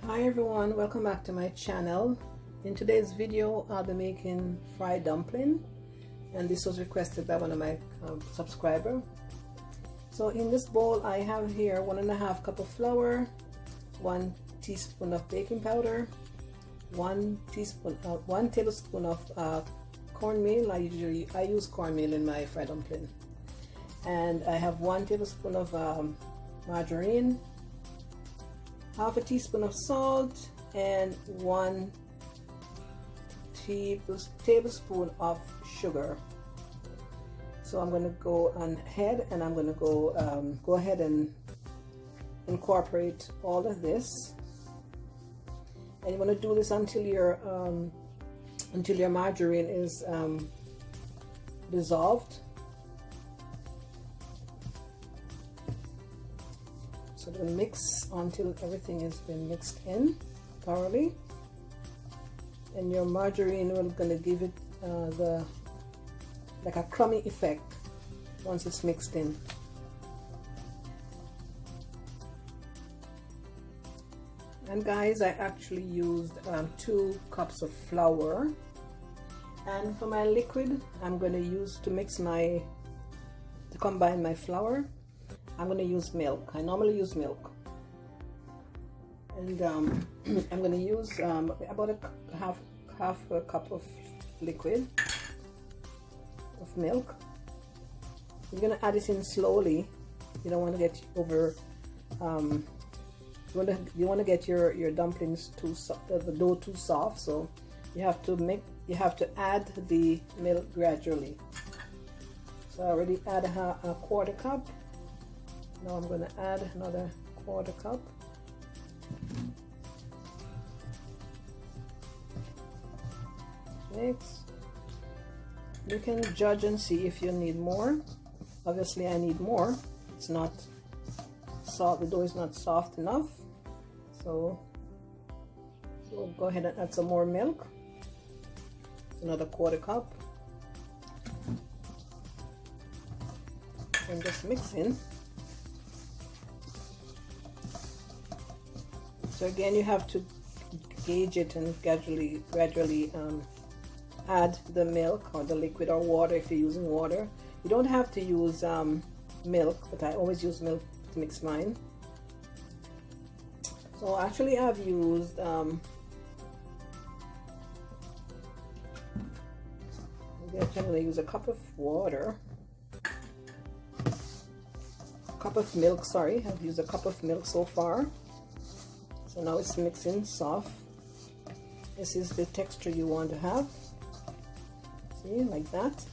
Hi everyone, welcome back to my channel. In today's video I'll be making fried dumpling, and this was requested by one of my subscribers. So in this bowl I have here 1.5 cup of flour, 1 teaspoon of baking powder, 1 tablespoon of cornmeal. I use cornmeal in my fried dumpling, and I have 1 tablespoon of margarine, half a teaspoon of salt, and 1 tablespoon of sugar. So I'm going to go ahead and I'm going to go ahead and incorporate all of this. And you want to do this until your margarine is dissolved. So we'll mix until everything has been mixed in thoroughly, and your margarine will gonna give it like a crummy effect once it's mixed in. And guys, I actually used 2 cups of flour, and for my liquid I'm going to use to combine my flour. I'm going to use milk. I normally use milk, and I'm going to use about a half a cup of liquid of milk. You're going to add it in slowly. You don't want to get over. You want to get your dumplings too soft, the dough too soft. So you have to add the milk gradually. So I already add a quarter cup. Now I'm going to add another quarter cup. Mix. You can judge and see if you need more. Obviously I need more. It's not soft, the dough is not soft enough. So go ahead and add some more milk. Another quarter cup. And just mix in. So again, you have to gauge it and gradually add the milk or the liquid or water if you're using water. You don't have to use milk, but I always use milk to mix mine. So actually I've used I'm going to use a cup of water, cup of milk, sorry. I've used a cup of milk so far. So now it's mixing soft. This is the texture you want to have. See, like that.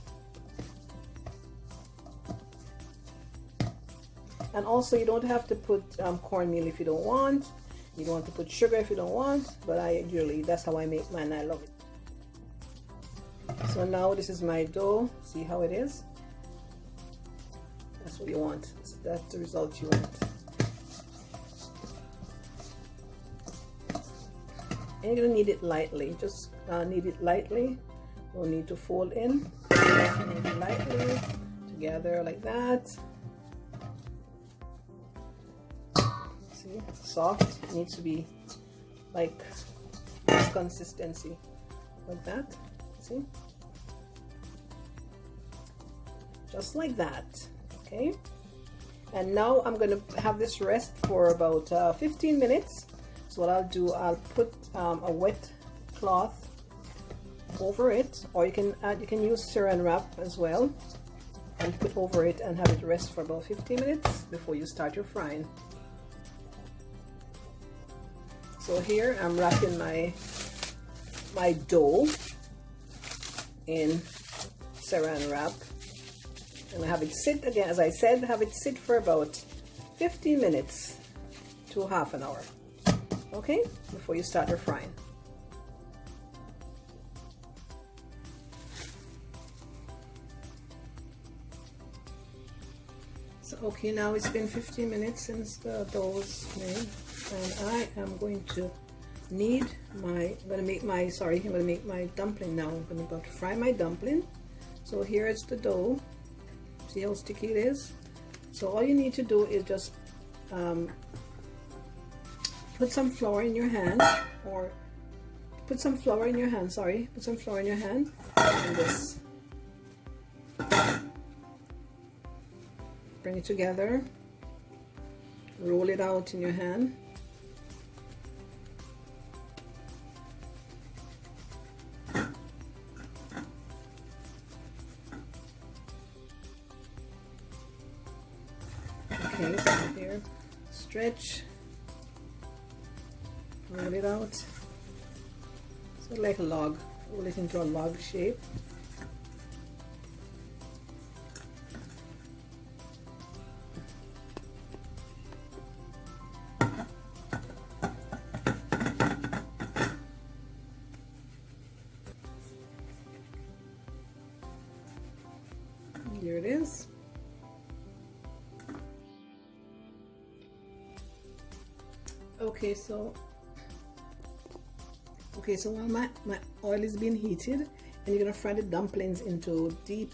And also you don't have to put cornmeal if you don't want. You don't want to put sugar if you don't want, but that's how I make mine. I love it. So now this is my dough. See how it is? That's what you want. That's the result you want. And you're gonna knead it lightly. Just knead it lightly. No need to fold in. Knead it lightly together like that. See, soft. It needs to be like this consistency, like that. See, just like that. Okay. And now I'm gonna have this rest for about 15 minutes. So what I'll do, I'll put a wet cloth over it, or you can use saran wrap as well, and put over it and have it rest for about 15 minutes before you start your frying. So here I'm wrapping my dough in saran wrap, and I have it sit again, as I said, have it sit for about 15 minutes to half an hour. Okay, before you start your frying. So okay, now it's been 15 minutes since the dough was made, and I am going to knead I'm going to make my dumpling now. I'm going to fry my dumpling. So here is the dough. See how sticky it is? So all you need to do is just put some flour in your hand, or put some flour in your hand, sorry, put some flour in your hand, and just bring it together, roll it out in your hand. Okay, so here, stretch, roll it out, so like a log, roll it into a log shape. Here it is. Okay, so while my oil is being heated, and you're gonna fry the dumplings into deep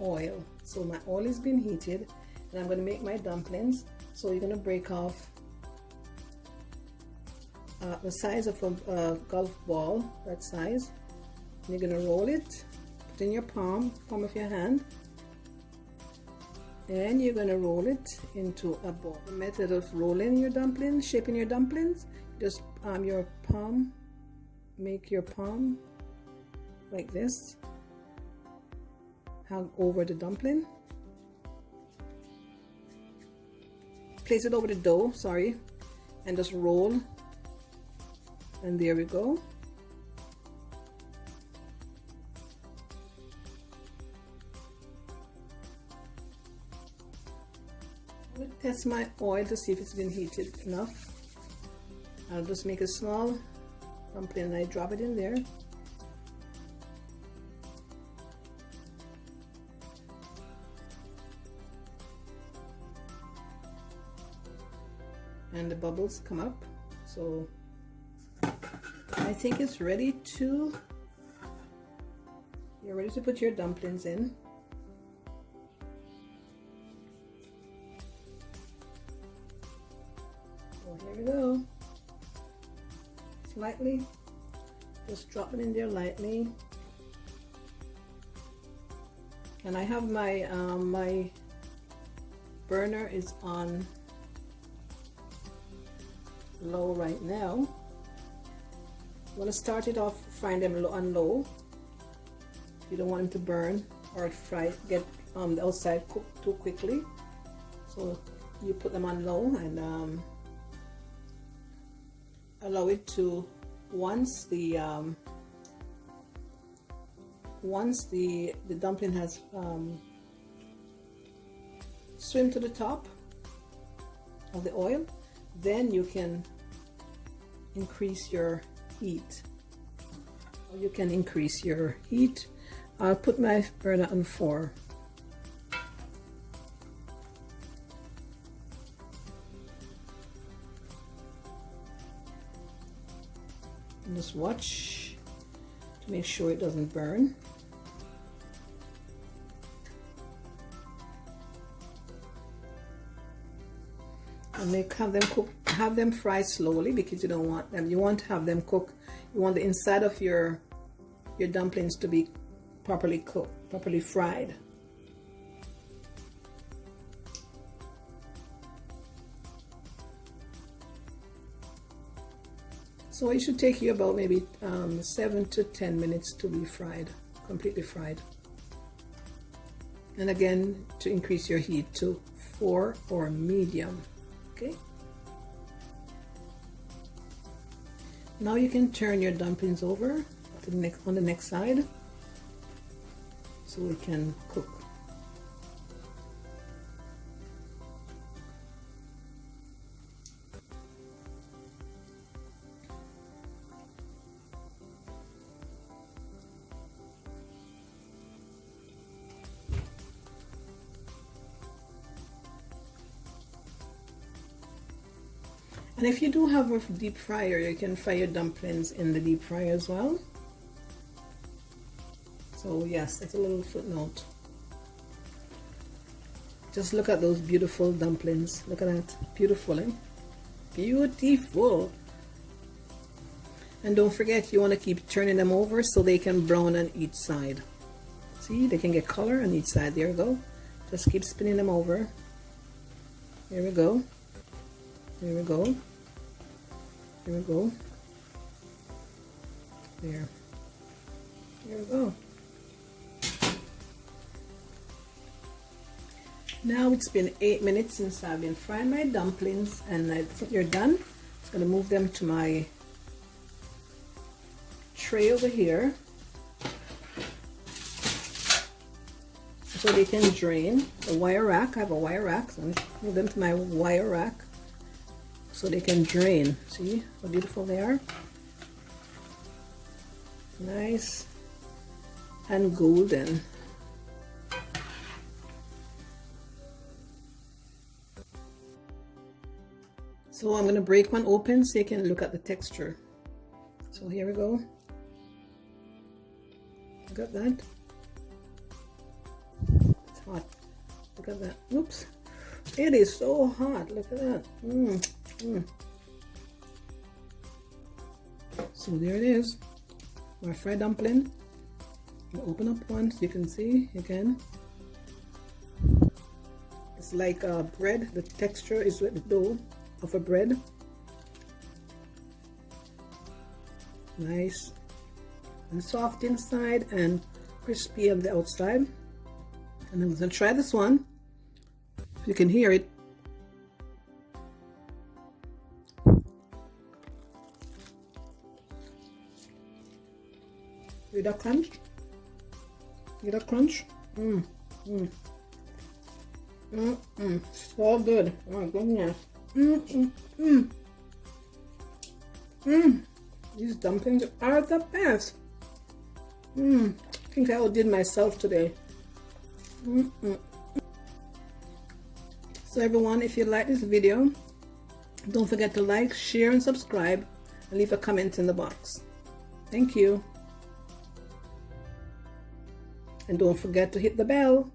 oil. So my oil is being heated, and I'm gonna make my dumplings. So you're gonna break off the size of a golf ball, that size. And you're gonna roll it, put in your palm of your hand, and you're going to roll it into a ball. The method of rolling your dumplings, shaping your dumplings, just your palm, make your palm like this, hang over the dumpling, place it over the dough, sorry, and just roll, and there we go. I'm going to test my oil to see if it's been heated enough. I'll just make a small dumpling and I drop it in there. And the bubbles come up. So I think it's ready to, you're ready to put your dumplings in. Here we go. Lightly, just drop it in there lightly. And I have my my burner is on low right now. I'm gonna start it off frying them on low. You don't want them to burn or get the outside cooked too quickly. So you put them on low and allow it to, once the dumpling has swim to the top of the oil, then you can increase your heat. You can increase your heat. I'll put my burner on 4. And just watch to make sure it doesn't burn. And have them fry slowly, because you don't want them, you want to have them cook, you want the inside of your dumplings to be properly cooked, properly fried. So it should take you about maybe 7 to 10 minutes to be fried, completely fried. And again, to increase your heat to 4 or medium. Okay. Now you can turn your dumplings over to on the next side, so we can cook. And if you do have a deep fryer, you can fry your dumplings in the deep fryer as well. So yes, that's a little footnote. Just look at those beautiful dumplings. Look at that, beautiful, eh? Beautiful. And don't forget, you want to keep turning them over so they can brown on each side. See, they can get color on each side. There we go. Just keep spinning them over. Here we go. Here we go. Here we go. There. Here we go. Now it's been 8 minutes since I've been frying my dumplings, and I think they're done. I'm going to move them to my tray over here so they can drain. The wire rack, I have a wire rack, so I'm going to move them to my wire rack so they can drain. See how beautiful they are? Nice and golden. So I'm going to break one open so you can look at the texture. So here we go. Look at that. It's hot. Look at that. Oops. It is so hot. Look at that. So there it is. My fried dumpling. I'll open up one so you can see again. It's like bread. The texture is with the dough of a bread. Nice and soft inside and crispy on the outside. And I'm going to try this one. You can hear it. Hear that crunch? Hear that crunch? So good. Oh my goodness. These dumplings are the best. I think I outdid myself today. So everyone, if you like this video, don't forget to like, share and subscribe, and leave a comment in the box. Thank you. And don't forget to hit the bell.